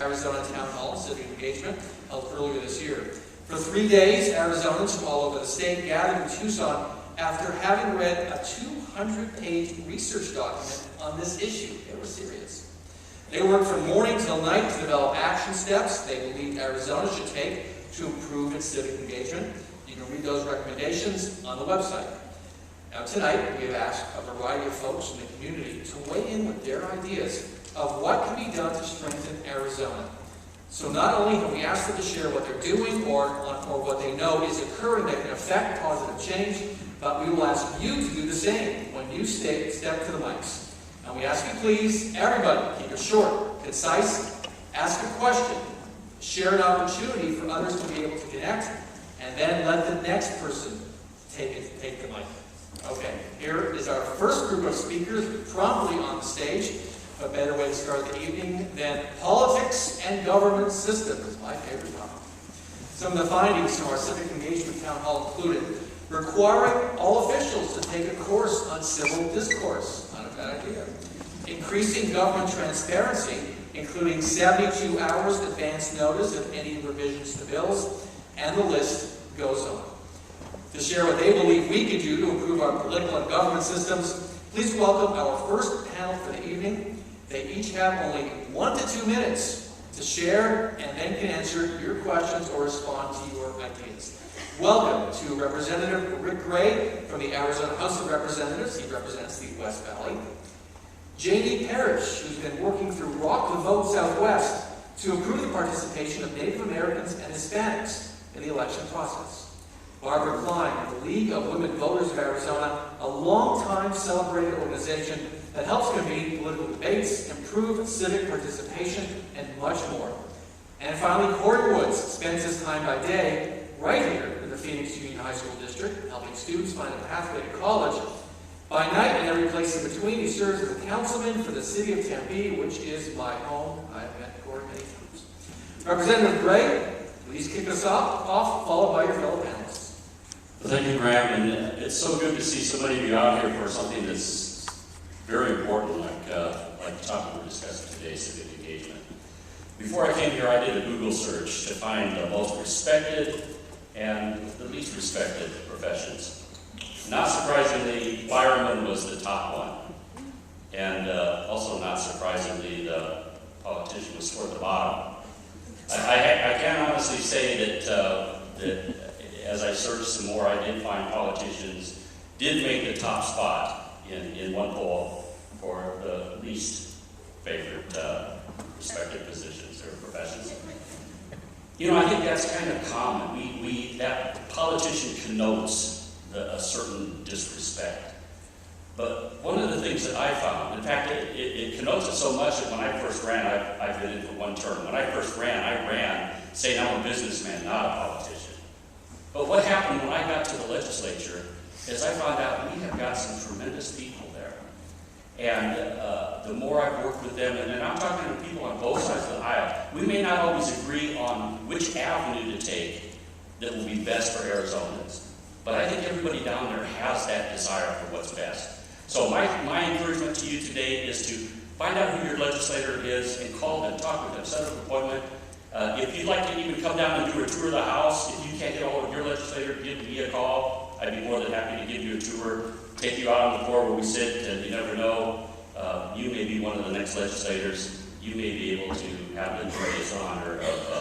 Arizona Town Hall Civic Engagement held earlier this year. For 3 days, Arizonans from all over the state gathered in Tucson after having read a 200-page research document on this issue. They were serious. They worked from morning till night to develop action steps they believed Arizona should take to improve its civic engagement. You can read those recommendations on the website. Now tonight, we have asked a variety of folks in the community to weigh in with their ideas of what can be done to strengthen Arizona. So not only have we asked them to share what they're doing or what they know is occurring that can affect positive change, but we will ask you to do the same when you step to the mics. And we ask you please, everybody, keep it short, concise, ask a question, share an opportunity for others to be able to connect, and then let the next person take the mic. Okay, here is our first group of speakers promptly on the stage. A better way to start the evening than politics and government system is my favorite topic. Some of the findings from our Civic Engagement Town Hall included requiring all officials to take a course on civil discourse, not a bad idea. Increasing government transparency, including 72 hours advance notice of any revisions to bills, and the list goes on. To share what they believe we can do to improve our political and government systems, please welcome our first panel for the evening. They each have only 1 to 2 minutes to share and then can answer your questions or respond to your ideas. Welcome to Representative Rick Gray from the Arizona House of Representatives. He represents the West Valley. Janie Parrish, who's been working through Rock the Vote Southwest to improve the participation of Native Americans and Hispanics in the election process. Barbara Klein of the League of Women Voters of Arizona, a long-time celebrated organization that helps convene political debates, improve civic participation, and much more. And finally, Corey Woods spends his time by day right here in the Phoenix Union High School District, helping students find a pathway to college. By night and every place in between, he serves as a councilman for the city of Tempe, which is my home. I've met Corey many times. Representative Gray, please kick us off, followed by your fellow panelists. Well, thank you, Graham, and it's so good to see so many of you out here for something that's very important, like the topic we're discussing today, civic engagement. Before I came here, I did a Google search to find the most respected and the least respected professions. Not surprisingly, fireman was the top one, and also not surprisingly, the politician was toward the bottom. I can honestly say that as I searched some more, I did find politicians did make the top spot in one poll for the least favorite respected positions or professions. You know, I think that's kind of common. That politician connotes a certain disrespect. But one of the things that I found, in fact, it connotes it so much that when I first ran, I've been in for one term. When I first ran, I ran saying I'm a businessman, not a politician. But what happened when I got to the legislature is I found out we have got some tremendous people there. And the more I've worked with them, and I'm talking to people on both sides of the aisle, we may not always agree on which avenue to take that will be best for Arizonans. But I think everybody down there has that desire for what's best. So my encouragement to you today is to find out who your legislator is and call them, talk with them, set up an appointment. If you'd like to even come down and do a tour of the House, if you can't get a hold of your legislator, give me a call. I'd be more than happy to give you a tour, take you out on the floor where we sit, and you never know, you may be one of the next legislators. You may be able to have the joyous honor of